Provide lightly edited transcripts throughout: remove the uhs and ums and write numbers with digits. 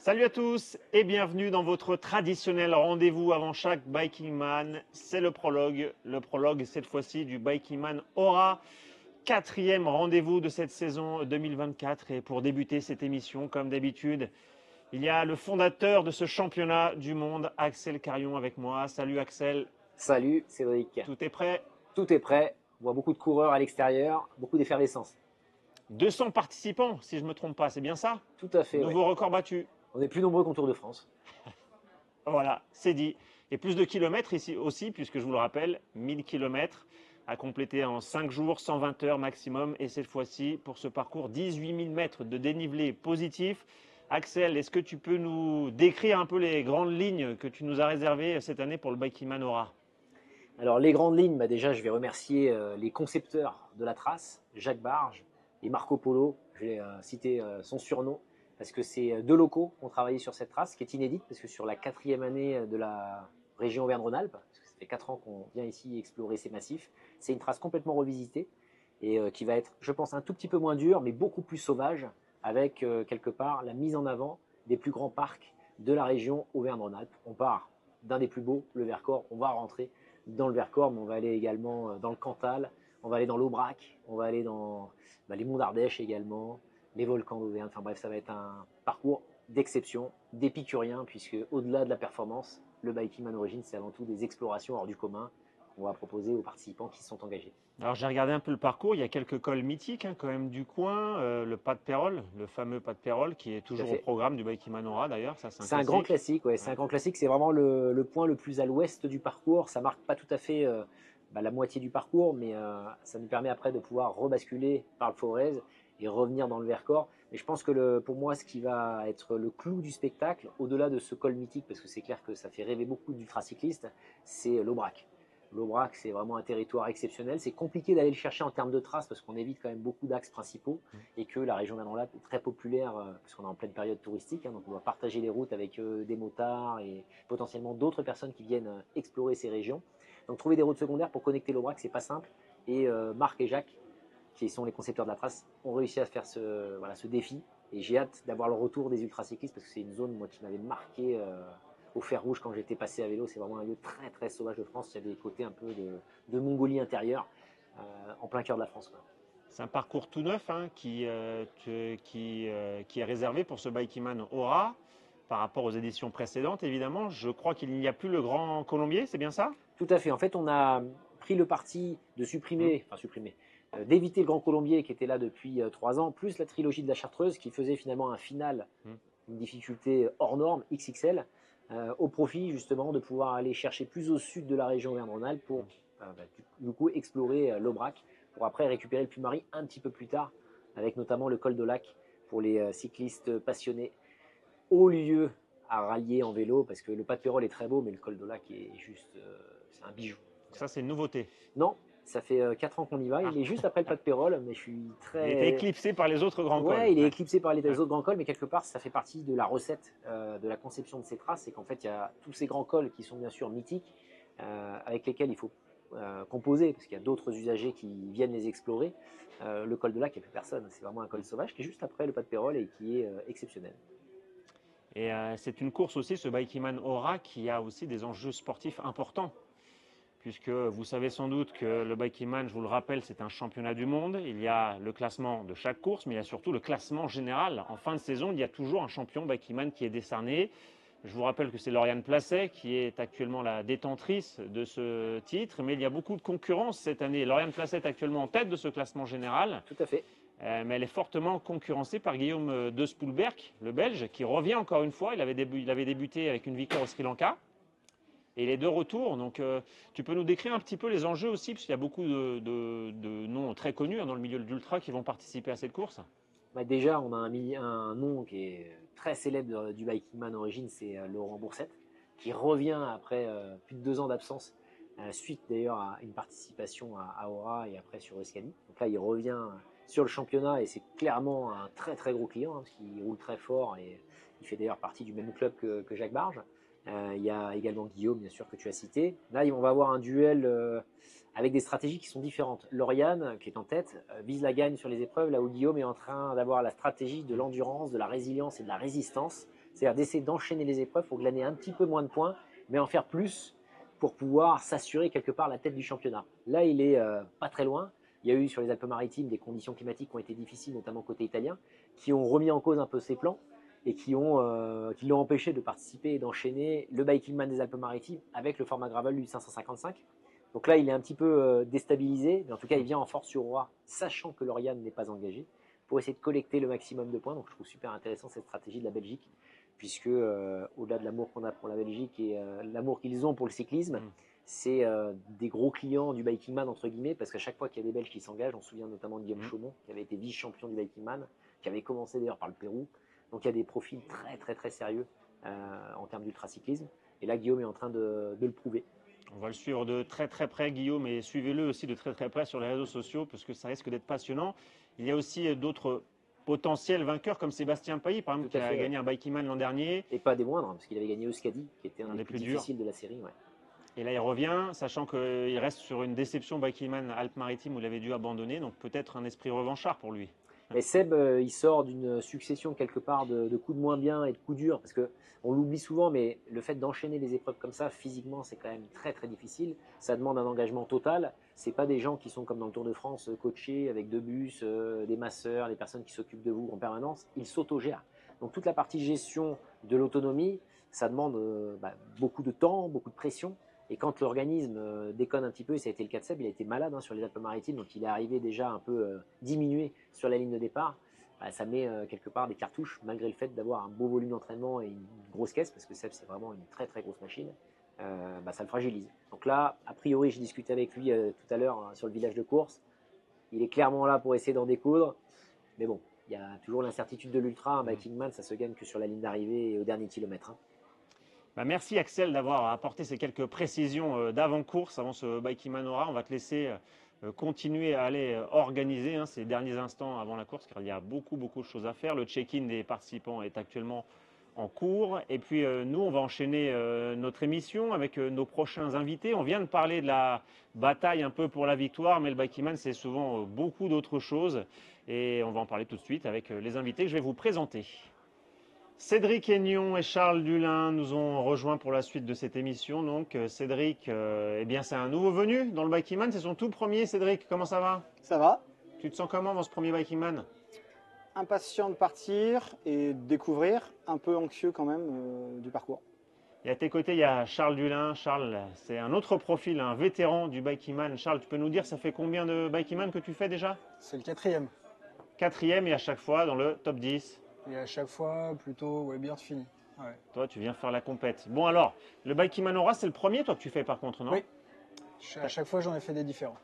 Salut à tous et bienvenue dans votre traditionnel rendez-vous avant chaque Biking Man. C'est le prologue. Le prologue cette fois-ci du Biking Man Aura. Quatrième rendez-vous de cette saison 2024. Et pour débuter cette émission, comme d'habitude, il y a le fondateur de ce championnat du monde, Axel Carion, avec moi. Salut Axel. Salut Cédric. Tout est prêt? Tout est prêt. On voit beaucoup de coureurs à l'extérieur, beaucoup d'effervescence. 200 participants, si je ne me trompe pas, c'est bien ça? Tout à fait, ouais. Nouveau record battu. On est plus nombreux qu'en Tour de France. Voilà, c'est dit. Et plus de kilomètres ici aussi, puisque je vous le rappelle, 1000 kilomètres à compléter en 5 jours, 120 heures maximum. Et cette fois-ci, pour ce parcours, 18 000 mètres de dénivelé positif. Axel, est-ce que tu peux nous décrire un peu les grandes lignes que tu nous as réservées cette année pour le Biking Man Aura? Alors les grandes lignes, déjà je vais remercier les concepteurs de la trace, Jacques Barge et Marco Polo. Je vais citer son surnom parce que c'est deux locaux qui ont travaillé sur cette trace qui est inédite parce que sur la 4e année de la région Auvergne-Rhône-Alpes, parce que ça fait 4 ans qu'on vient ici explorer ces massifs, c'est une trace complètement revisitée et qui va être, je pense, un tout petit peu moins dure mais beaucoup plus sauvage avec quelque part la mise en avant des plus grands parcs de la région Auvergne-Rhône-Alpes. On part d'un des plus beaux, le Vercors, on va rentrer dans le Vercors, mais on va aller également dans le Cantal, on va aller dans l'Aubrac, on va aller dans les monts d'Ardèche également, les volcans d'Auvergne. Enfin bref, ça va être un parcours d'exception, d'épicurien, puisque au-delà de la performance, le Biking Man Origins, c'est avant tout des explorations hors du commun qu'on va proposer aux participants qui sont engagés. Alors j'ai regardé un peu le parcours, il y a quelques cols mythiques quand même du coin, le pas de Pérol, le fameux pas de Pérol qui est toujours au programme du Biking Man Aura d'ailleurs, ça c'est un grand classique, ouais, c'est un grand classique, c'est vraiment le point le plus à l'ouest du parcours, ça marque pas tout à fait la moitié du parcours, mais ça nous permet après de pouvoir rebasculer par le Forez et revenir dans le Vercors. Mais je pense que pour moi, ce qui va être le clou du spectacle, au-delà de ce col mythique, parce que c'est clair que ça fait rêver beaucoup d'ultracyclistes, c'est l'Aubrac. L'Aubrac, c'est vraiment un territoire exceptionnel. C'est compliqué d'aller le chercher en termes de traces parce qu'on évite quand même beaucoup d'axes principaux et que la région d'Auvergne-Rhône-Alpes est très populaire parce qu'on est en pleine période touristique. Donc on doit partager les routes avec des motards et potentiellement d'autres personnes qui viennent explorer ces régions. Donc trouver des routes secondaires pour connecter l'Aubrac, c'est pas simple. Et Marc et Jacques, qui sont les concepteurs de la trace, ont réussi à faire ce défi. Et j'ai hâte d'avoir le retour des ultracyclistes parce que c'est une zone moi, qui m'avait marqué au fer rouge quand j'étais passé à vélo. C'est vraiment un lieu très très sauvage de France. Il y a des côtés un peu de Mongolie intérieure en plein cœur de la France, quoi. C'est un parcours tout neuf qui est réservé pour ce Biking Man Aura par rapport aux éditions précédentes évidemment. Je crois qu'il n'y a plus le Grand Colombier, c'est bien ça? Tout à fait. En fait, on a pris le parti de d'éviter le Grand Colombier qui était là depuis 3 ans, plus la trilogie de la Chartreuse qui faisait finalement un final, une difficulté hors norme, XXL, au profit justement de pouvoir aller chercher plus au sud de la région Auvergne-Rhône-Alpes pour du coup explorer l'Aubrac, pour après récupérer le Puy-Marie un petit peu plus tard, avec notamment le col de Lac pour les cyclistes passionnés, haut lieu à rallier en vélo, parce que le pas de Pérol est très beau, mais le col de Lac est juste, c'est un bijou. Ça c'est une nouveauté. Non, ça fait 4 ans qu'on y va. Il est juste après le pas de Pérol, mais je suis très. Il était éclipsé par les autres grands cols. Ouais, il est éclipsé par les autres grands cols, mais quelque part, ça fait partie de la recette de la conception de ces traces. C'est qu'en fait, il y a tous ces grands cols qui sont bien sûr mythiques, avec lesquels il faut composer, parce qu'il y a d'autres usagers qui viennent les explorer. Le col de Lac, il n'y a plus personne. C'est vraiment un col sauvage qui est juste après le pas de Pérol et qui est exceptionnel. Et c'est une course aussi, ce Biking Man Aura, qui a aussi des enjeux sportifs importants. Puisque vous savez sans doute que le Biking Man, je vous le rappelle, c'est un championnat du monde. Il y a le classement de chaque course, mais il y a surtout le classement général. En fin de saison, il y a toujours un champion Biking Man qui est décerné. Je vous rappelle que c'est Lauriane Placet qui est actuellement la détentrice de ce titre, mais il y a beaucoup de concurrence cette année. Lauriane Placet est actuellement en tête de ce classement général. Tout à fait. Mais elle est fortement concurrencée par Guillaume de Spoelberg, le Belge, qui revient encore une fois. Il avait débuté avec une victoire au Sri Lanka. Et il est de retour, donc tu peux nous décrire un petit peu les enjeux aussi, parce qu'il y a beaucoup de noms très connus dans le milieu de l'ultra qui vont participer à cette course. Déjà, on a un nom qui est très célèbre du Biking Man Origins, c'est Laurent Boursette, qui revient après plus de 2 ans d'absence, suite d'ailleurs à une participation à Aura et après sur Euskadi. Donc là, il revient sur le championnat et c'est clairement un très très gros client, parce qu'il roule très fort et il fait d'ailleurs partie du même club que Jacques Barge. Il y a également Guillaume, bien sûr, que tu as cité. Là, on va avoir un duel avec des stratégies qui sont différentes. Lauriane, qui est en tête, vise la gagne sur les épreuves, là où Guillaume est en train d'avoir la stratégie de l'endurance, de la résilience et de la résistance. C'est-à-dire d'essayer d'enchaîner les épreuves pour glaner un petit peu moins de points, mais en faire plus pour pouvoir s'assurer quelque part la tête du championnat. Là, il est pas très loin. Il y a eu sur les Alpes-Maritimes des conditions climatiques qui ont été difficiles, notamment côté italien, qui ont remis en cause un peu ses plans et qui l'ont empêché de participer et d'enchaîner le Bike-Ilman des Alpes-Maritimes avec le format gravel du 555. Donc là, il est un petit peu déstabilisé, mais en tout cas, il vient en force sur Roi, sachant que Lauriane n'est pas engagé, pour essayer de collecter le maximum de points. Donc je trouve super intéressant cette stratégie de la Belgique, puisque au-delà de l'amour qu'on a pour la Belgique et l'amour qu'ils ont pour le cyclisme, c'est des gros clients du Biking Man, entre guillemets, parce qu'à chaque fois qu'il y a des Belges qui s'engagent, on se souvient notamment de Guillaume Chaumont, qui avait été vice-champion du Biking Man, qui avait commencé d'ailleurs par le Pérou. Donc il y a des profils très très très sérieux en termes d'ultracyclisme. Et là, Guillaume est en train de le prouver. On va le suivre de très très près, Guillaume, et suivez-le aussi de très très près sur les réseaux sociaux, parce que ça risque d'être passionnant. Il y a aussi d'autres potentiels vainqueurs, comme Sébastien Pailly, par exemple, qui a gagné un Bike-Man l'an dernier. Et pas des moindres, parce qu'il avait gagné Euskadi, qui était un des plus difficiles de la série. Ouais. Et là, il revient, sachant qu'il reste sur une déception Bike-Man Alpes-Maritimes où il avait dû abandonner, donc peut-être un esprit revanchard pour lui. Mais Seb, il sort d'une succession quelque part de coups de moins bien et de coups durs, parce qu'on l'oublie souvent, mais le fait d'enchaîner les épreuves comme ça, physiquement, c'est quand même très très difficile. Ça demande un engagement total. C'est pas des gens qui sont comme dans le Tour de France, coachés avec deux bus, des masseurs, des personnes qui s'occupent de vous en permanence. Ils s'autogèrent. Donc toute la partie gestion de l'autonomie, ça demande beaucoup de temps, beaucoup de pression. Et quand l'organisme déconne un petit peu, et ça a été le cas de Seb, il a été malade sur les Alpes-Maritimes, donc il est arrivé déjà un peu diminué sur la ligne de départ. Ça met quelque part des cartouches, malgré le fait d'avoir un beau volume d'entraînement et une grosse caisse, parce que Seb, c'est vraiment une très très grosse machine. Ça le fragilise. Donc là, a priori, j'ai discuté avec lui tout à l'heure sur le village de course. Il est clairement là pour essayer d'en découdre. Mais bon, il y a toujours l'incertitude de l'ultra. Un Biking Man, ça se gagne que sur la ligne d'arrivée et au dernier kilomètre. Merci Axel d'avoir apporté ces quelques précisions d'avant-course, avant ce Bike-Man Ora. On va te laisser continuer à aller organiser ces derniers instants avant la course, car il y a beaucoup de choses à faire. Le check-in des participants est actuellement en cours. Et puis nous, on va enchaîner notre émission avec nos prochains invités. On vient de parler de la bataille un peu pour la victoire, mais le Bike-Man, c'est souvent beaucoup d'autres choses. Et on va en parler tout de suite avec les invités que je vais vous présenter. Cédric Aignon et Charles Dulin nous ont rejoints pour la suite de cette émission. Donc Cédric, c'est un nouveau venu dans le Biking Man. C'est son tout premier. Cédric, comment ça va? Ça va. Tu te sens comment dans ce premier Biking Man? Impatient de partir et de découvrir, un peu anxieux quand même du parcours. Et à tes côtés, il y a Charles Dulin. Charles, c'est un autre profil, un vétéran du Biking Man. Charles, tu peux nous dire, ça fait combien de Biking Man que tu fais déjà? C'est le 4e. 4e et à chaque fois dans le top 10. Et à chaque fois, plutôt bien fini. Ouais. Toi, tu viens faire la compète. Bon alors, le Biking Man Ora, c'est le premier toi que tu fais par contre, non? Oui. À chaque fois, j'en ai fait des différents.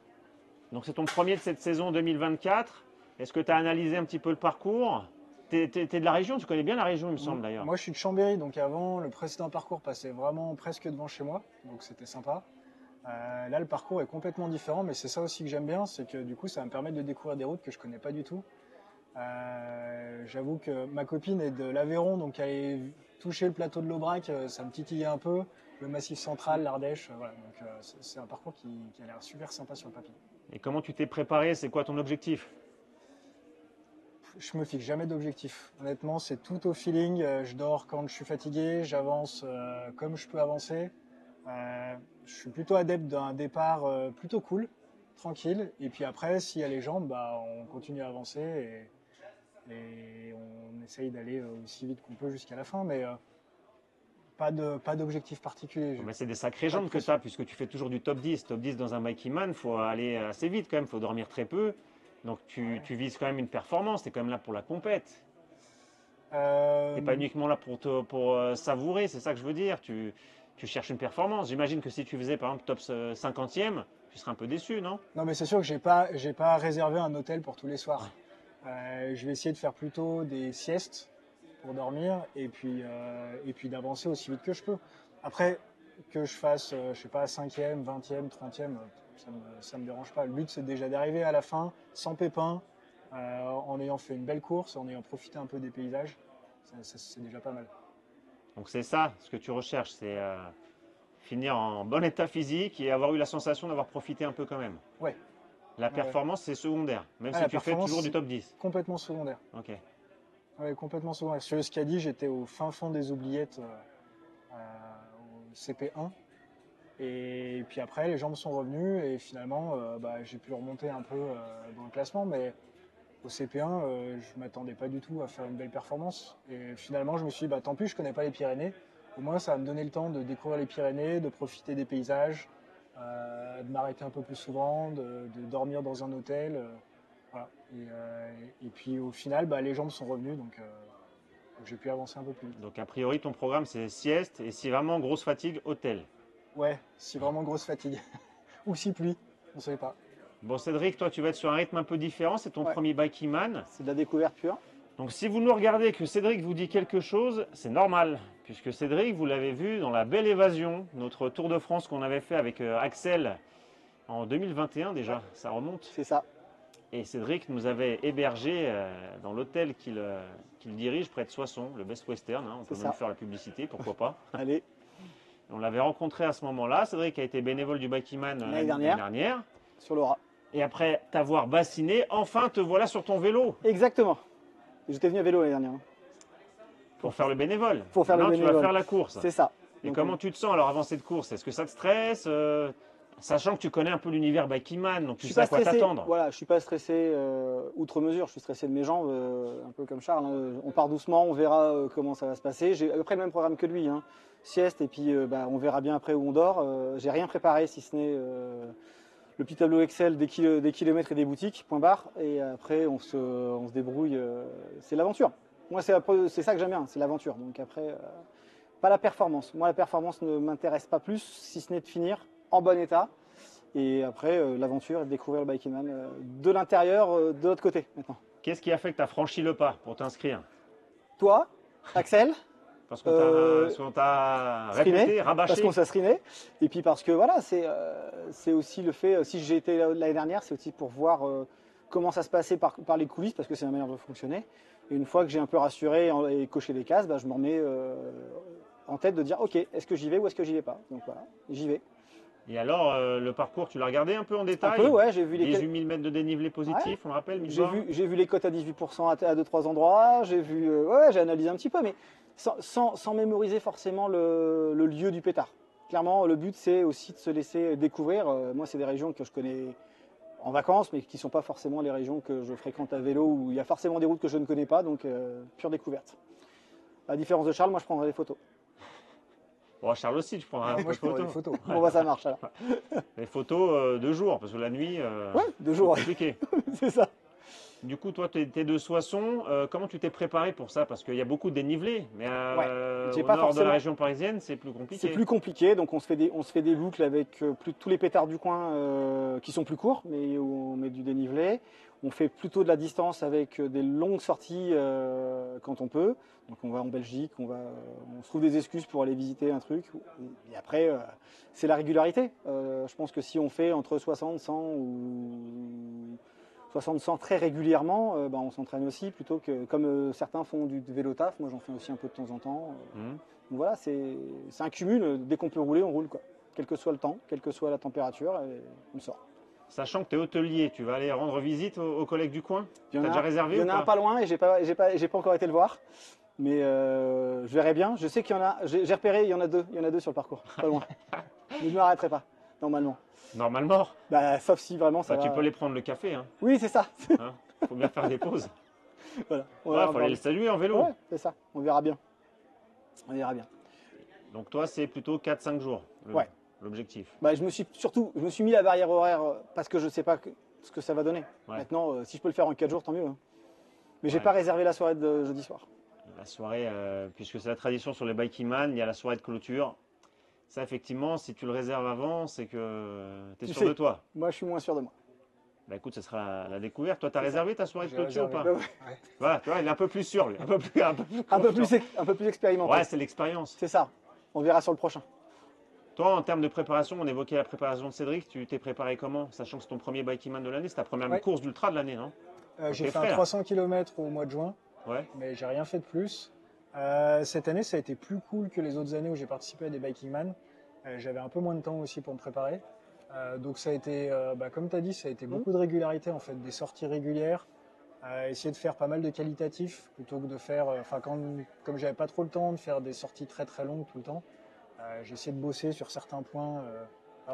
Donc c'est ton premier de cette saison 2024. Est-ce que tu as analysé un petit peu le parcours? Tu es de la région, tu connais bien la région, il me semble d'ailleurs. Moi, je suis de Chambéry, donc avant, le précédent parcours passait vraiment presque devant chez moi, donc c'était sympa. Là, le parcours est complètement différent, mais c'est ça aussi que j'aime bien, c'est que du coup, ça va me permettre de découvrir des routes que je connais pas du tout. J'avoue que ma copine est de l'Aveyron, donc aller toucher le plateau de l'Aubrac, ça me titillait un peu. Le Massif central, l'Ardèche, voilà. Donc c'est un parcours qui a l'air super sympa sur le papier. Et comment tu t'es préparé? C'est quoi ton objectif? Je me fixe jamais d'objectif. Honnêtement, c'est tout au feeling. Je dors quand je suis fatigué, j'avance comme je peux avancer. Je suis plutôt adepte d'un départ plutôt cool, tranquille. Et puis après, s'il y a les jambes, on continue à avancer et on essaye d'aller aussi vite qu'on peut jusqu'à la fin. Mais pas d'objectif particulier. Mais c'est des sacrées jambes que tu as, puisque tu fais toujours du top 10. Top 10 dans un Biking Man, il faut aller assez vite quand même, il faut dormir très peu. Donc tu vises quand même une performance, tu es quand même là pour la compète. Tu n'es pas uniquement là pour savourer, c'est ça que je veux dire. Tu cherches une performance. J'imagine que si tu faisais par exemple top 50e, tu serais un peu déçu, non? Non, mais c'est sûr que j'ai pas réservé un hôtel pour tous les soirs. Je vais essayer de faire plutôt des siestes pour dormir et puis d'avancer aussi vite que je peux. Après, que je fasse, je sais pas, 5e, 20e, 30e, ça me dérange pas. Le but, c'est déjà d'arriver à la fin sans pépin, en ayant fait une belle course, en ayant profité un peu des paysages. C'est déjà pas mal. Donc c'est ça, ce que tu recherches, c'est finir en bon état physique et avoir eu la sensation d'avoir profité un peu quand même. Ouais. La performance, c'est secondaire, même si tu fais toujours du top 10. Complètement secondaire. Ok. Ouais, complètement souvent. Sur le Scadi, j'étais au fin fond des oubliettes au CP1. Et puis après, les gens me sont revenus et finalement, j'ai pu remonter un peu dans le classement. Mais au CP1, je m'attendais pas du tout à faire une belle performance. Et finalement, je me suis dit, tant pis, je connais pas les Pyrénées. Au moins, ça va me donner le temps de découvrir les Pyrénées, de profiter des paysages, de m'arrêter un peu plus souvent, de dormir dans un hôtel. Voilà. Et puis au final, les gens me sont revenus, donc j'ai pu avancer un peu plus vite. Donc a priori, ton programme, c'est sieste et si vraiment grosse fatigue, hôtel. Ouais, si vraiment grosse fatigue. Ou si pluie, on ne sait pas. Bon, Cédric, toi, tu vas être sur un rythme un peu différent. C'est ton premier Bikeman. C'est de la découverte pure. Donc si vous nous regardez et que Cédric vous dit quelque chose, c'est normal. Puisque Cédric, vous l'avez vu dans la Belle Évasion, notre Tour de France qu'on avait fait avec Axel en 2021 déjà, ça remonte. C'est ça. Et Cédric nous avait hébergé dans l'hôtel qu'il dirige près de Soissons, le Best Western. On peut même faire la publicité, pourquoi pas. Allez. On l'avait rencontré à ce moment-là. Cédric a été bénévole du Bikeman l'année dernière. Sur l'Aura. Et après t'avoir bassiné, enfin te voilà sur ton vélo. Exactement. J'étais venu à vélo l'année dernière. Pour faire le bénévole. Pour faire le bénévole. Tu vas faire la course. C'est ça. Et donc, comment tu te sens alors avant cette course? Est-ce que ça te stresse sachant que tu connais un peu l'univers Bikeman, donc tu sais à quoi t'attendre. Voilà, je suis pas stressé outre mesure, je suis stressé de mes jambes, un peu comme Charles. On part doucement, on verra comment ça va se passer. J'ai à peu près le même programme que lui, sieste, et puis on verra bien après où on dort. J'ai rien préparé si ce n'est le petit tableau Excel des kilomètres et des boutiques, point barre. Et après on se débrouille. C'est l'aventure. Moi c'est ça que j'aime bien, c'est l'aventure. Donc après, pas la performance. Moi la performance ne m'intéresse pas plus, si ce n'est de finir en bon état. Et après, l'aventure et de découvrir le Bikeman de l'intérieur, de l'autre côté maintenant. Qu'est-ce qui a fait que tu as franchi le pas pour t'inscrire? Toi, Axel. Parce qu'on t'a répété, rabâché. Parce qu'on s'est screené. Et puis parce que voilà, c'est aussi le fait, si j'ai été l'année dernière, c'est aussi pour voir comment ça se passait par les coulisses, parce que c'est la manière de fonctionner. Et une fois que j'ai un peu rassuré et coché les cases, je me remets en tête de dire, ok, est-ce que j'y vais ou est-ce que j'y vais pas? Donc voilà, j'y vais. Et alors, le parcours, tu l'as regardé un peu en détail? Un peu, ouais, j'ai vu les 18 000 mètres de dénivelé positif, on le rappelle, j'ai vu les cotes à 18% à 2-3 endroits, j'ai analysé un petit peu, mais sans mémoriser forcément le lieu du pétard. Clairement, le but, c'est aussi de se laisser découvrir. Moi, c'est des régions que je connais en vacances, mais qui ne sont pas forcément les régions que je fréquente à vélo, où il y a forcément des routes que je ne connais pas, donc pure découverte. À la différence de Charles, moi, je prendrai des photos. Bon, Charles aussi, tu prendras des photos. Bon, ça marche alors. Les photos de jour, parce que la nuit, de jour, c'est compliqué. C'est ça. Du coup, toi, tu es de Soissons. Comment tu t'es préparé pour ça? Parce qu'il y a beaucoup de dénivelé, mais au nord de la région parisienne, c'est plus compliqué. C'est plus compliqué, donc on se fait des boucles avec tous les pétards du coin qui sont plus courts, mais où on met du dénivelé. On fait plutôt de la distance avec des longues sorties quand on peut. Donc on va en Belgique, on se trouve des excuses pour aller visiter un truc. Et après, c'est la régularité. Je pense que si on fait entre 60, 100 ou 60-100 très régulièrement, on s'entraîne aussi, plutôt que comme certains font du vélo taf. Moi j'en fais aussi un peu de temps en temps. Donc voilà, c'est un cumul. Dès qu'on peut rouler, on roule, quoi. Quel que soit le temps, quelle que soit la température, et on sort. Sachant que tu es hôtelier, tu vas aller rendre visite aux collègues du coin? Tu as déjà réservé? Il y en a un pas loin et j'ai pas encore été le voir. Mais je verrai bien. Je sais qu'il y en a, j'ai repéré, il y en a deux sur le parcours, pas loin. Mais je ne m'arrêterai pas, normalement. Normalement? Sauf si vraiment ça va. Tu peux les prendre le café. Oui, c'est ça. Faut bien faire des pauses. Voilà. Faut aller le saluer en vélo. Ouais, c'est ça. On verra bien. Donc toi, c'est plutôt 4-5 jours. L'objectif. Je me suis mis la barrière horaire parce que je ne sais pas ce que ça va donner. Ouais. Maintenant, si je peux le faire en 4 jours, tant mieux. Mais j'ai pas réservé la soirée de jeudi soir. La soirée, puisque c'est la tradition sur les Bikeman, il y a la soirée de clôture. Ça, effectivement, si tu le réserves avant, c'est que tu es sûr de toi. Moi, je suis moins sûr de moi. Écoute, ce sera la découverte. Toi, tu as réservé ta soirée de clôture ou pas? Voilà, tu vois, il est un peu plus sûr, lui. Un peu plus expérimenté. Ouais, c'est l'expérience. C'est ça. On verra sur le prochain. Toi, en termes de préparation, on évoquait la préparation de Cédric. Tu t'es préparé comment? Sachant que c'est ton premier Bikeman de l'année, c'est ta première course d'ultra de l'année, non? J'ai fait un 300 km au mois de juin, mais j'ai rien fait de plus. Cette année, ça a été plus cool que les autres années où j'ai participé à des Bikeman. J'avais un peu moins de temps aussi pour me préparer. Donc ça a été, comme tu as dit, ça a été beaucoup de régularité, en fait, des sorties régulières, Essayer de faire pas mal de qualitatifs plutôt que de faire, comme j'avais pas trop le temps de faire des sorties très très longues tout le temps, j'ai essayé de bosser sur certains points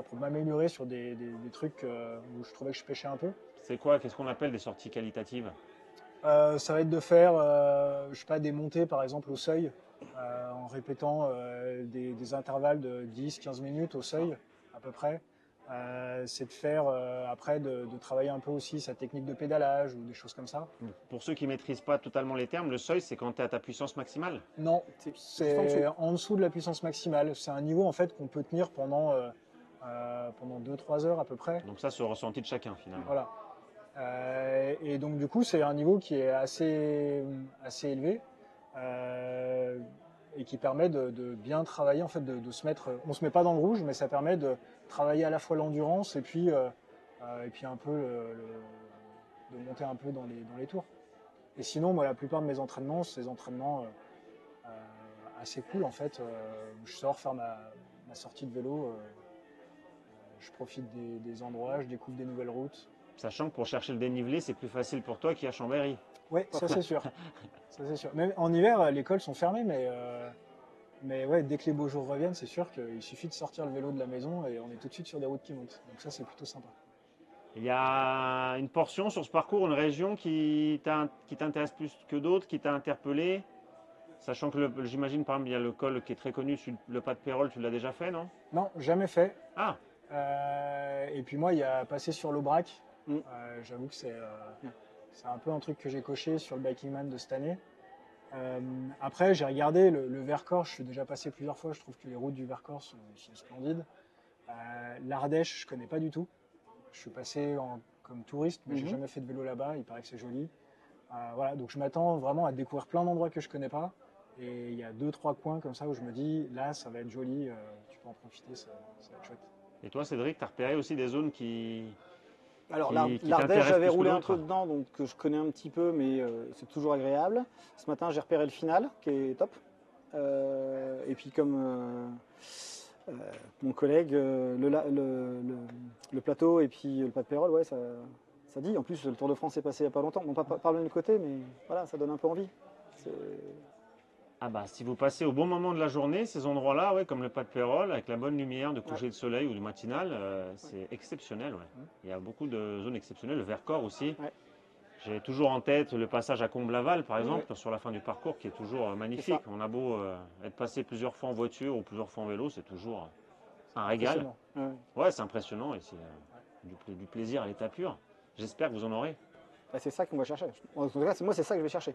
pour m'améliorer sur des trucs où je trouvais que je pêchais un peu. C'est quoi? Qu'est-ce qu'on appelle des sorties qualitatives? Ça va être de faire, je sais pas, des montées par exemple au seuil, en répétant des intervalles de 10-15 minutes au seuil à peu près. C'est de faire après de travailler un peu aussi sa technique de pédalage ou des choses comme ça. Pour ceux qui ne maîtrisent pas totalement les termes, le seuil, c'est quand tu es à ta puissance maximale. Non, C'est juste c'est en dessous de la puissance maximale. C'est un niveau en fait qu'on peut tenir pendant 2-3 heures à peu près. Donc ça, c'est le ressenti de chacun finalement. Voilà. Et donc du coup, c'est un niveau qui est assez élevé et qui permet de bien travailler, en fait, de se mettre. On se met pas dans le rouge, mais ça permet de travailler à la fois l'endurance et puis un peu de monter un peu dans les tours. Et sinon, moi, la plupart de mes entraînements, c'est des entraînements assez cool en fait. Où je sors faire ma sortie de vélo, je profite des endroits, je découvre des nouvelles routes. Sachant que pour chercher le dénivelé, c'est plus facile pour toi qu'à Chambéry. Oui, ça c'est sûr. Ça c'est sûr. Même en hiver, les écoles sont fermées, mais ouais, dès que les beaux jours reviennent, c'est sûr qu'il suffit de sortir le vélo de la maison et on est tout de suite sur des routes qui montent. Donc ça, c'est plutôt sympa. Il y a une portion sur ce parcours, une région qui t'intéresse plus que d'autres, qui t'a interpellé. Sachant que j'imagine par exemple, il y a le col qui est très connu, le pas de Pérol, tu l'as déjà fait, non? Non, jamais fait. Ah, Et puis moi, il y a passé sur l'Aubrac. J'avoue que c'est un peu un truc que j'ai coché sur le Biking Man de cette année. Après, j'ai regardé le Vercors, je suis déjà passé plusieurs fois, je trouve que les routes du Vercors sont splendides. L'Ardèche, je connais pas du tout. Je suis passé comme touriste, mais j'ai jamais fait de vélo là-bas, il paraît que c'est joli. Voilà, donc je m'attends vraiment à découvrir plein d'endroits que je connais pas. Et il y a 2-3 coins comme ça où je me dis, là, ça va être joli, tu peux en profiter, ça va être chouette. et toi Cédric, tu as repéré aussi des zones qui Alors qui l'Ardèche, t'intéressent j'avais plus que roulé un d'autres? peu dedans, donc je connais un petit peu, mais c'est toujours agréable. Ce matin, j'ai repéré le final, qui est top. Et puis comme mon collègue, le plateau et puis le pas de Pérol, ouais, ça dit. En plus, le Tour de France est passé il n'y a pas longtemps. Bon, pas le même côté, mais voilà, ça donne un peu envie. C'est- Ah bah si vous passez au bon moment de la journée, ces endroits-là, ouais, comme le pas de Pérol, avec la bonne lumière de coucher de soleil ou du matinal, c'est exceptionnel. Ouais. Il y a beaucoup de zones exceptionnelles, le Vercors aussi. Ouais. J'ai toujours en tête le passage à Comble-Laval, par exemple, sur la fin du parcours, qui est toujours magnifique. On a beau être passé plusieurs fois en voiture ou plusieurs fois en vélo, c'est toujours un régal. Impressionnant. Ouais, c'est impressionnant et c'est du plaisir à l'état pur. J'espère que vous en aurez. Bah, c'est ça qu'on va chercher. En tout cas, moi, c'est ça que je vais chercher.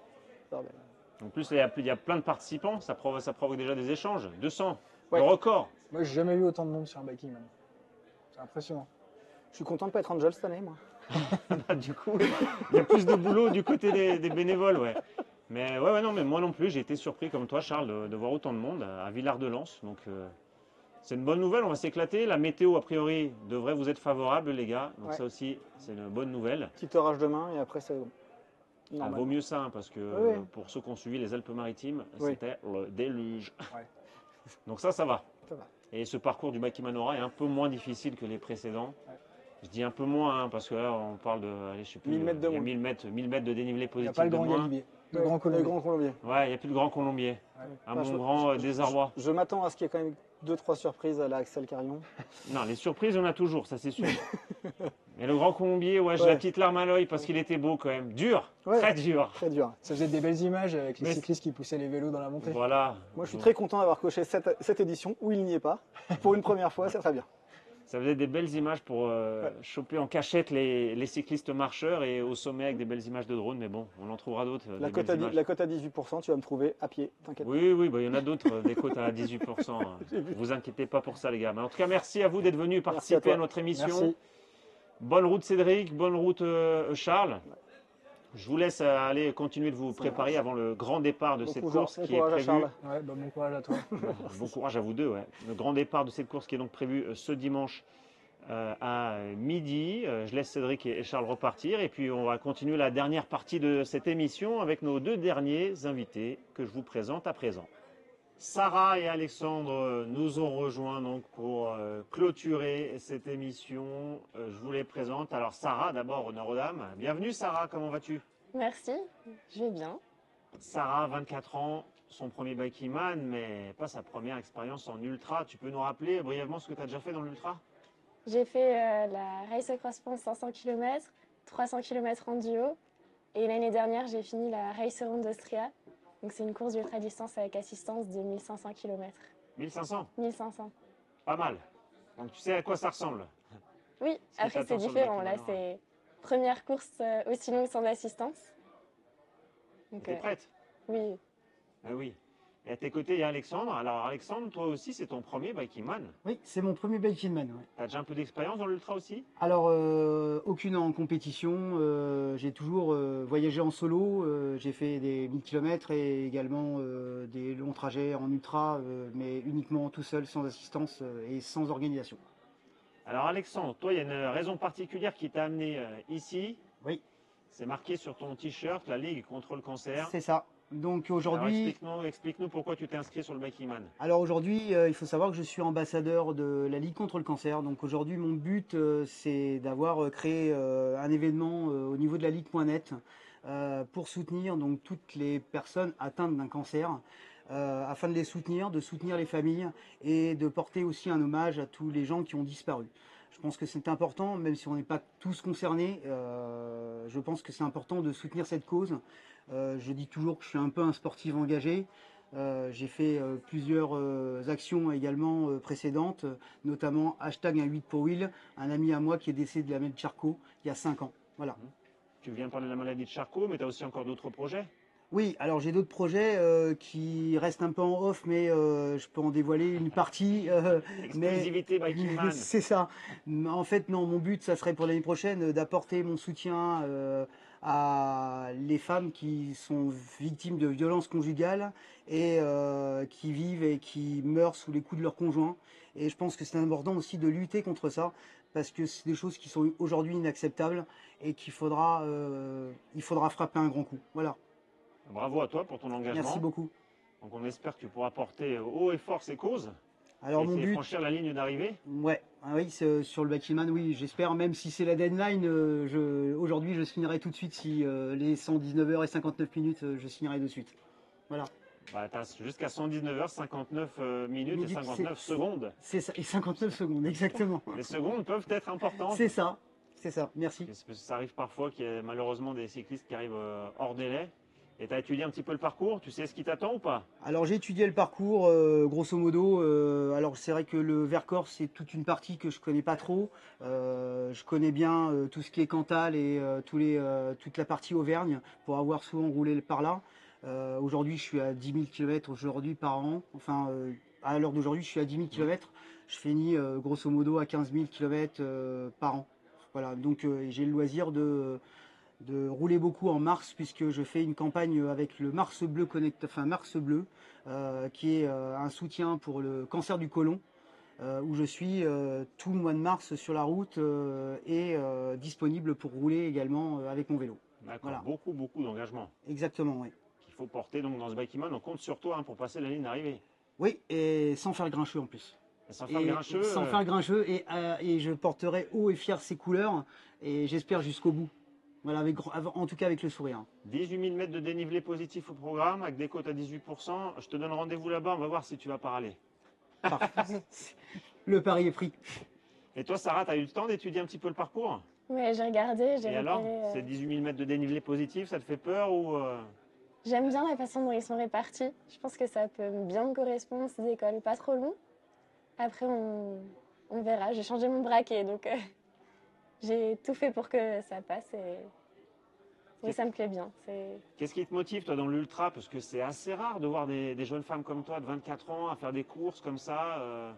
En plus, il y a plein de participants, ça provoque déjà des échanges. 200, Ouais. le record. Moi, j'ai jamais vu autant de monde sur un Biking Man. C'est impressionnant. Je suis content de ne pas être Angel cette année, moi. Du coup, il y a plus de boulot du côté des bénévoles, ouais. Mais ouais, non, mais moi non plus, j'ai été surpris comme toi, Charles, de voir autant de monde à Villard-de-Lans. Donc, c'est une bonne nouvelle, on va s'éclater. La météo, a priori, devrait vous être favorable, les gars. Donc, Ouais. ça aussi, c'est une bonne nouvelle. Petit orage demain et après, c'est bon. Ça Normal. vaut mieux ça, hein, parce que Oui. pour ceux qui ont suivi les Alpes-Maritimes, Oui. c'était le déluge. Ouais. Donc, ça va. Ça va. Et ce parcours du Biking Man Ora est un peu moins difficile que les précédents. Ouais. Je dis un peu moins, hein, parce que là, on parle de, allez, je sais plus, 1000 mètres de il y a moins. 1000 mètres de dénivelé Il n'y positif a pas le de grand moins. Galibier. Le Ouais, grand Colombier. Le grand Colombier. Ouais, il n'y a plus le grand Colombier. À Enfin, mon grand désarroi. Je m'attends à ce qu'il y ait quand même 2-3 surprises à la Axel Carillon. Non, les surprises, on a toujours, ça c'est sûr. Mais le grand Colombier, ouais, j'ai Ouais. la petite larme à l'œil parce qu'il était beau quand même. Dur, Ouais. très dur. Très dur. Ça faisait des belles images avec les Mais- cyclistes qui poussaient les vélos dans la montée. Voilà. Moi, je suis très content d'avoir coché cette édition où il n'y est pas. Pour une première fois, c'est très bien. Ça faisait des belles images pour choper en cachette les cyclistes marcheurs et au sommet avec des belles images de drone. Mais bon, on en trouvera d'autres. La des cote, belles images. la cote à 18%, tu vas me trouver à pied, t'inquiète. Oui, bah, il y en a d'autres, des cotes à 18%. Vous inquiétez pas pour ça, les gars. Mais en tout cas, merci à vous d'être venus participer toi. à notre émission. Merci. Bonne route, Cédric. Bonne route, Charles. Je vous laisse aller continuer de vous préparer avant le grand départ de cette course Bon qui est courage à prévue. Charles. Ouais, bah, bon courage à toi. Bon courage à vous deux. Ouais. Le grand départ de cette course qui est donc prévu ce dimanche à midi. Je laisse Cédric et Charles repartir et puis on va continuer la dernière partie de cette émission avec nos deux derniers invités que je vous présente à présent. Sarah et Alexandre nous ont rejoints donc pour clôturer cette émission. Je vous les présente. Alors Sarah, d'abord, honneur aux dames. Bienvenue Sarah, comment vas-tu? Merci, je vais bien. Sarah, 24 ans, son premier Bikeman, mais pas sa première expérience en ultra. Tu peux nous rappeler brièvement ce que tu as déjà fait dans l'ultra? J'ai fait la Race Across France 500 km, 300 km en duo. Et l'année dernière, j'ai fini la Race Around Austria. Donc c'est une course d'ultra-distance avec assistance de 1500 km. 1500, 1500. pas mal. Donc tu sais à quoi ça ressemble. Oui, Ce qui après c'est t'attend sur le différent. Là, Bikeman, c'est première course aussi longue sans assistance. Donc T'es prête? oui, Ah oui. Et à tes côtés, il y a Alexandre. Alors Alexandre, toi aussi, c'est ton premier Bikeman. Oui, c'est mon premier Bikeman. Ouais. Tu as déjà un peu d'expérience dans l'ultra aussi? Alors, aucune en compétition. J'ai toujours voyagé en solo. J'ai fait des 1000 km et également des longs trajets en ultra, mais uniquement tout seul, sans assistance et sans organisation. Alors Alexandre, toi, il y a une raison particulière qui t'a amené ici. Oui, C'est marqué sur ton t-shirt, la Ligue contre le cancer. c'est ça. Donc Alors aujourd'hui, explique-nous pourquoi tu t'es inscrit sur le Bikeman. il faut savoir que je suis ambassadeur de la Ligue contre le cancer. Donc aujourd'hui, mon but, c'est d'avoir créé un événement au niveau de la Ligue.net pour soutenir donc toutes les personnes atteintes d'un cancer, afin de les soutenir, de soutenir les familles et de porter aussi un hommage à tous les gens qui ont disparu. Je pense que c'est important, même si on n'est pas tous concernés, je pense que c'est important de soutenir cette cause. Je dis toujours que je suis un peu un sportif engagé. J'ai fait plusieurs actions également précédentes, notamment hashtag un 8 pour Will, un ami à moi qui est décédé de la maladie de Charcot il y a 5 ans. Voilà. Tu viens de parler de la maladie de Charcot, mais tu as aussi encore d'autres projets. Oui, alors j'ai d'autres projets qui restent un peu en off, mais je peux en dévoiler une partie. Exclusivité Bikeman. C'est ça. En fait, non, mon but, ça serait pour l'année prochaine d'apporter mon soutien à les femmes qui sont victimes de violences conjugales et qui vivent et qui meurent sous les coups de leurs conjoints. Et je pense que c'est important aussi de lutter contre ça, parce que c'est des choses qui sont aujourd'hui inacceptables et il faudra frapper un grand coup. Voilà. Bravo à toi pour ton engagement. Merci beaucoup. Donc on espère que tu pourras porter haut et fort ces causes. Alors et mon but, franchir la ligne d'arrivée. ouais, ah oui, sur le Bikeman, oui, j'espère, même si c'est la deadline, aujourd'hui je signerai tout de suite si les 119 h et 59 minutes, je signerai de suite. Voilà. Bah, tu as jusqu'à 119 h 59 minutes et 59 c'est- secondes. C'est ça, et 59 secondes, exactement. Les secondes peuvent être importantes. C'est ça, merci. Parce que ça arrive parfois qu'il y ait malheureusement des cyclistes qui arrivent hors délai. Et tu as étudié un petit peu le parcours, tu sais ce qui t'attend ou pas? Alors j'ai étudié le parcours, grosso modo. Alors c'est vrai que le Vercors, c'est toute une partie que je connais pas trop. Je connais bien tout ce qui est Cantal et toute la partie Auvergne pour avoir souvent roulé par là. Aujourd'hui, je suis à 10 000 km aujourd'hui par an. Enfin, à l'heure d'aujourd'hui, je suis à 10 000 km. Je finis grosso modo à 15 000 km par an. Voilà, donc j'ai le loisir de rouler beaucoup en mars, puisque je fais une campagne avec le Mars Bleu Connect, enfin Mars Bleu, qui est un soutien pour le cancer du côlon, où je suis tout le mois de mars sur la route et disponible pour rouler également avec mon vélo. D'accord, Voilà. beaucoup d'engagement Exactement, oui. qu'il faut porter donc dans ce Bikeman. On compte sur toi pour passer la ligne d'arrivée. Oui, et sans faire le grincheux en plus. Et sans faire le grincheux. Sans faire le grincheux, et je porterai haut et fier ces couleurs, et j'espère jusqu'au bout. Voilà, en tout cas avec le sourire. 18 000 mètres de dénivelé positif au programme, avec des côtes à 18%. Je te donne rendez-vous là-bas, on va voir si tu vas parler. Parfait. Le pari est pris. Et toi, Sarah, tu as eu le temps d'étudier un petit peu le parcours? ouais, j'ai regardé, j'ai Et alors, repéré. ces 18 000 mètres de dénivelé positif, ça te fait peur ou J'aime bien la façon dont ils sont répartis. Je pense que ça peut bien me correspondre, ces écoles pas trop longs. Après, on verra. J'ai changé mon braquet, donc j'ai tout fait pour que ça passe. Et ça me plaît bien. Qu'est-ce qui te motive, toi, dans l'ultra? Parce que c'est assez rare de voir des jeunes femmes comme toi, de 24 ans, à faire des courses comme ça,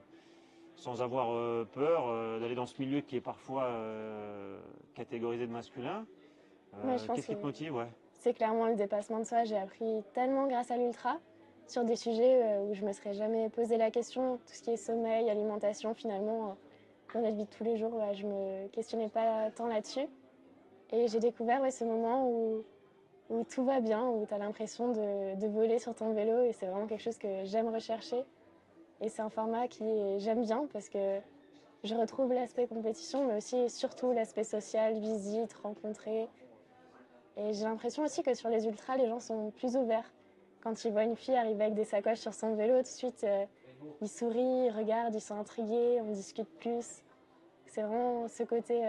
sans avoir peur d'aller dans ce milieu qui est parfois catégorisé de masculin. Ouais, je pense Qu'est-ce qui te que- motive, ouais? C'est clairement le dépassement de soi. J'ai appris tellement grâce à l'ultra sur des sujets où je me serais jamais posé la question. Tout ce qui est sommeil, alimentation, finalement, dans notre vie de tous les jours, je me questionnais pas tant là-dessus. Et j'ai découvert ce moment où tout va bien, où tu as l'impression de voler sur ton vélo. Et c'est vraiment quelque chose que j'aime rechercher. Et c'est un format j'aime bien parce que je retrouve l'aspect compétition, mais aussi et surtout l'aspect social, visite, rencontrer. Et j'ai l'impression aussi que sur les ultras, les gens sont plus ouverts. Quand ils voient une fille arriver avec des sacoches sur son vélo, tout de suite, ils sourient, ils regardent, ils sont intrigués, on discute plus. C'est vraiment ce côté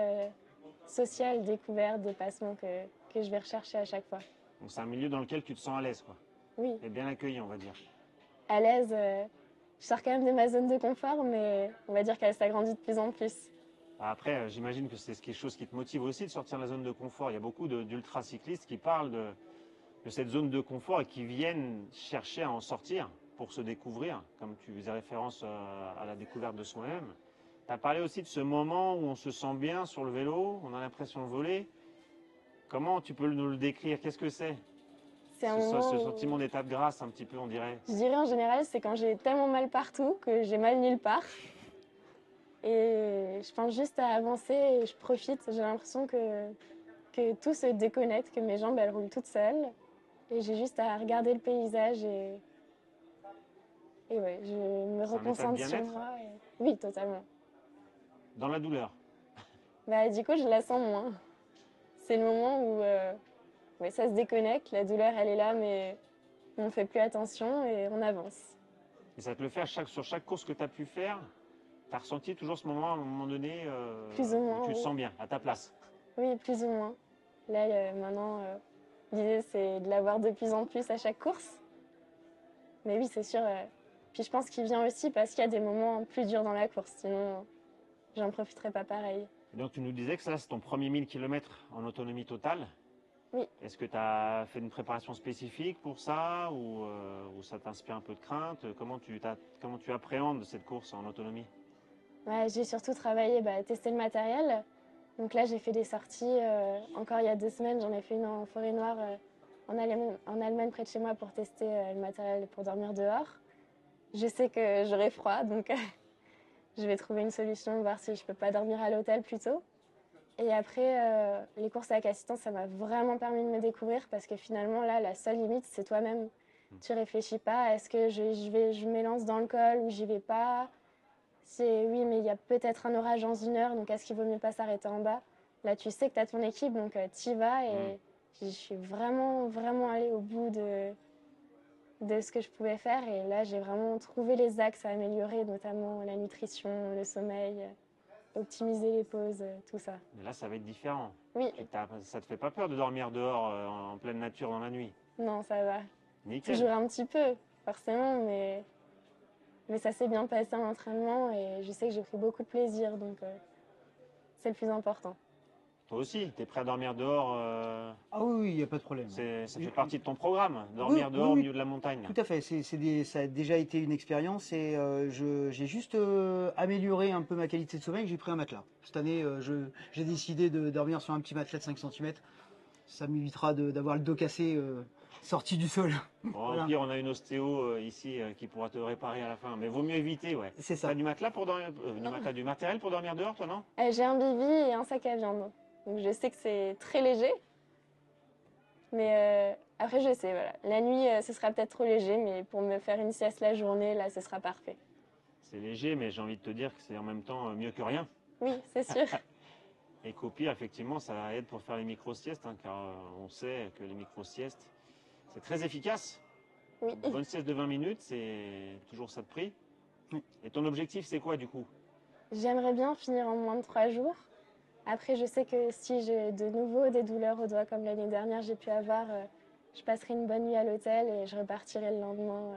social, découverte, dépassement que je vais rechercher à chaque fois. Donc c'est un milieu dans lequel tu te sens à l'aise, quoi. Oui, Et bien accueilli, on va dire. à l'aise, je sors quand même de ma zone de confort, mais on va dire qu'elle s'agrandit de plus en plus. Après, j'imagine que c'est quelque chose qui te motive aussi de sortir de la zone de confort. Il y a beaucoup d'ultra-cyclistes qui parlent de cette zone de confort et qui viennent chercher à en sortir pour se découvrir, comme tu faisais référence à la découverte de soi-même. Tu as parlé aussi de ce moment où on se sent bien sur le vélo, on a l'impression de voler. Comment tu peux nous le décrire? Qu'est-ce que c'est? C'est un moment Ce où- sentiment d'état de grâce, un petit peu, on dirait. Je dirais en général, c'est quand j'ai tellement mal partout que j'ai mal nulle part. Et je pense juste à avancer et je profite. J'ai l'impression que tout se déconnecte, que mes jambes elles roulent toutes seules. Et j'ai juste à regarder le paysage et ouais, je me C'est un état de reconcentre sur bien-être? moi. Oui, totalement. Dans la douleur. Bah, du coup, je la sens moins. C'est le moment où ouais, ça se déconnecte, la douleur elle est là, mais on ne fait plus attention et on avance. Et ça te le fait sur chaque course que tu as pu faire. Tu as ressenti toujours ce moment, à un moment donné, Plus ou moins, où tu te oui. sens bien, à ta place. Oui, plus ou moins. Là, maintenant, l'idée, c'est de l'avoir de plus en plus à chaque course. Mais oui, c'est sûr. Puis je pense qu'il vient aussi parce qu'il y a des moments plus durs dans la course. Sinon, j'en profiterais pas pareil. Et donc tu nous disais que ça, c'est ton premier 1000 km en autonomie totale. Oui. Est-ce que tu as fait une préparation spécifique pour ça ou ça t'inspire un peu de crainte? Comment tu appréhendes cette course en autonomie? Ouais, j'ai surtout travaillé, tester le matériel. Donc là, j'ai fait des sorties. Encore il y a 2 semaines, j'en ai fait une en forêt noire en Allemagne près de chez moi pour tester le matériel pour dormir dehors. Je sais que j'aurai froid, donc je vais trouver une solution, voir si je peux pas dormir à l'hôtel plutôt. Et après, les courses à assistance, ça m'a vraiment permis de me découvrir parce que finalement, là, la seule limite, c'est toi-même. Tu réfléchis pas, est-ce que je m'élance dans le col ou j'y vais pas? C'est oui, mais il y a peut-être un orage dans 1 heure, donc est-ce qu'il vaut mieux pas s'arrêter en bas? Là, tu sais que tu as ton équipe, donc tu y vas et je suis vraiment, vraiment allée au bout de ce que je pouvais faire. Et là, j'ai vraiment trouvé les axes à améliorer, notamment la nutrition, le sommeil, optimiser les pauses, tout ça. Mais là, ça va être différent. Oui, Ça te fait pas peur de dormir dehors en pleine nature dans la nuit? non, ça va. Nickel. Toujours un petit peu, forcément, mais ça s'est bien passé en entraînement et je sais que j'ai pris beaucoup de plaisir, donc c'est le plus important. Toi aussi, tu es prêt à dormir dehors? Ah oui, il n'y a pas de problème. Ça fait partie de ton programme, dormir Oui, dehors oui, au oui. milieu de la montagne. Tout à fait, ça a déjà été une expérience et j'ai juste amélioré un peu ma qualité de sommeil. J'ai pris un matelas. Cette année, j'ai décidé de dormir sur un petit matelas de 5 cm. Ça m'évitera d'avoir le dos cassé sorti du sol. Bon, Voilà. Au pire, on a une ostéo ici qui pourra te réparer à la fin. Mais vaut mieux éviter, ouais. C'est ça. T'as du matelas pour dormir, du matériel pour dormir dehors, toi, non? J'ai un bivy et un sac à viande, donc je sais que c'est très léger, mais après je sais, voilà. La nuit, ce sera peut-être trop léger, mais pour me faire une sieste la journée, là, ce sera parfait. C'est léger, mais j'ai envie de te dire que c'est en même temps mieux que rien. Oui, c'est sûr. Et qu'au pire, effectivement, ça aide pour faire les micro-siestes, hein, car on sait que les micro-siestes, c'est très efficace. Oui. Une bonne sieste de 20 minutes, c'est toujours ça de prix. Oui. Et ton objectif, c'est quoi, du coup? J'aimerais bien finir en moins de 3 jours. Après, je sais que si j'ai de nouveau des douleurs au doigt comme l'année dernière j'ai pu avoir, je passerai une bonne nuit à l'hôtel et je repartirai le lendemain.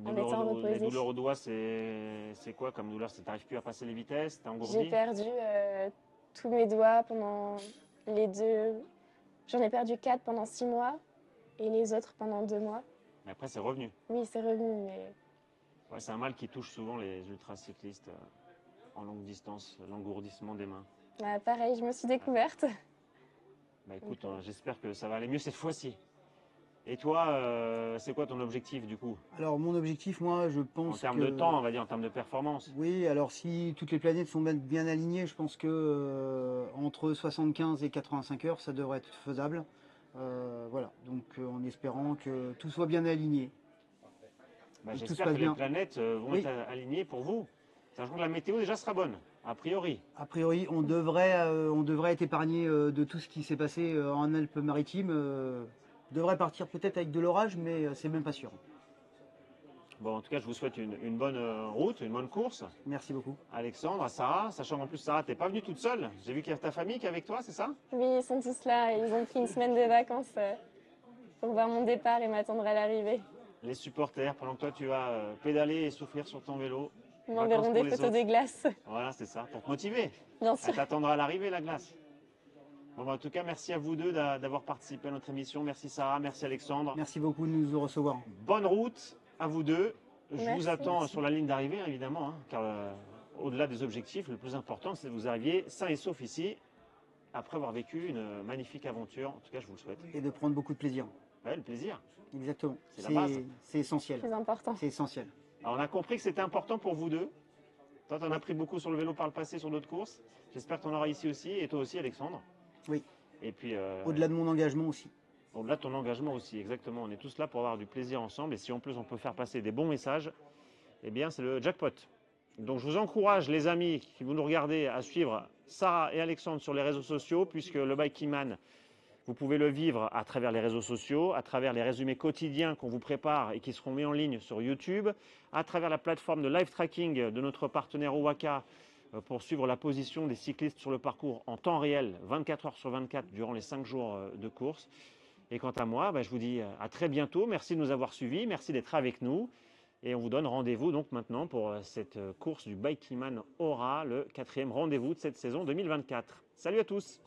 En étant Les reposée. douleurs au doigt, c'est quoi comme douleur? T'arrives plus à passer les vitesses? T'es J'ai engourdi? perdu tous mes doigts pendant les 2. J'en ai perdu 4 pendant 6 mois et les autres pendant 2 mois. Mais après, c'est revenu. Oui, c'est revenu, mais Ouais, c'est un mal qui touche souvent les ultracyclistes en longue distance, l'engourdissement des mains. pareil, je me suis découverte. Bah écoute, j'espère que ça va aller mieux cette fois-ci. Et toi, c'est quoi ton objectif du coup? Alors mon objectif, moi, je pense En termes que... de temps, on va dire, en termes de performance. Oui, alors si toutes les planètes sont bien alignées, je pense que entre 75 et 85 heures, ça devrait être faisable. Voilà, donc en espérant que tout soit bien aligné. Bah, Tout se j'espère passe que les bien. planètes vont Oui. être alignées pour vous. Sachant que la météo déjà sera bonne. A priori. A priori, on devrait être épargné de tout ce qui s'est passé en Alpes-Maritimes. Devrait partir peut-être avec de l'orage, mais c'est même pas sûr. Bon, en tout cas, je vous souhaite une bonne route, une bonne course. Merci beaucoup. Alexandre, à Sarah, sachant qu'en plus, Sarah, t'es pas venue toute seule. J'ai vu qu'il y a ta famille qui est avec toi, c'est ça? Oui, ils sont tous là. Ils ont pris une semaine de vacances pour voir mon départ et m'attendre à l'arrivée. Les supporters, pendant que toi, tu vas pédaler et souffrir sur ton vélo. Ils m'enverront des photos des glaces, Voilà, c'est ça, pour te motiver. bien Elle sûr. t'attendra à l'arrivée, la glace. Bon, bah, en tout cas, merci à vous deux d'avoir participé à notre émission. Merci Sarah, merci Alexandre. Merci beaucoup de nous recevoir. Bonne route à vous deux. Je Merci, vous attends merci. sur la ligne d'arrivée, évidemment, hein, car au-delà des objectifs, le plus important, c'est que vous arriviez sain et sauf ici, après avoir vécu une magnifique aventure. En tout cas, je vous le souhaite. Et de prendre beaucoup de plaisir. Ouais, le plaisir. Exactement. C'est la base. C'est essentiel. Plus important. C'est essentiel. Alors, on a compris que c'était important pour vous deux. Toi, tu en as pris beaucoup sur le vélo par le passé, sur d'autres courses. J'espère que tu en auras ici aussi, et toi aussi, Alexandre. Oui. Et puis, Au-delà de mon engagement aussi. au-delà de ton engagement aussi, exactement. On est tous là pour avoir du plaisir ensemble. Et si en plus on peut faire passer des bons messages, eh bien c'est le jackpot. Donc je vous encourage, les amis qui vous nous regardez, à suivre Sarah et Alexandre sur les réseaux sociaux, puisque le Bikeyman, vous pouvez le vivre à travers les réseaux sociaux, à travers les résumés quotidiens qu'on vous prépare et qui seront mis en ligne sur YouTube, à travers la plateforme de live tracking de notre partenaire Owaka pour suivre la position des cyclistes sur le parcours en temps réel, 24 heures sur 24, durant les 5 jours de course. Et quant à moi, je vous dis à très bientôt. Merci de nous avoir suivis, merci d'être avec nous. Et on vous donne rendez-vous donc maintenant pour cette course du Bikeyman Aura, le 4e rendez-vous de cette saison 2024. Salut à tous!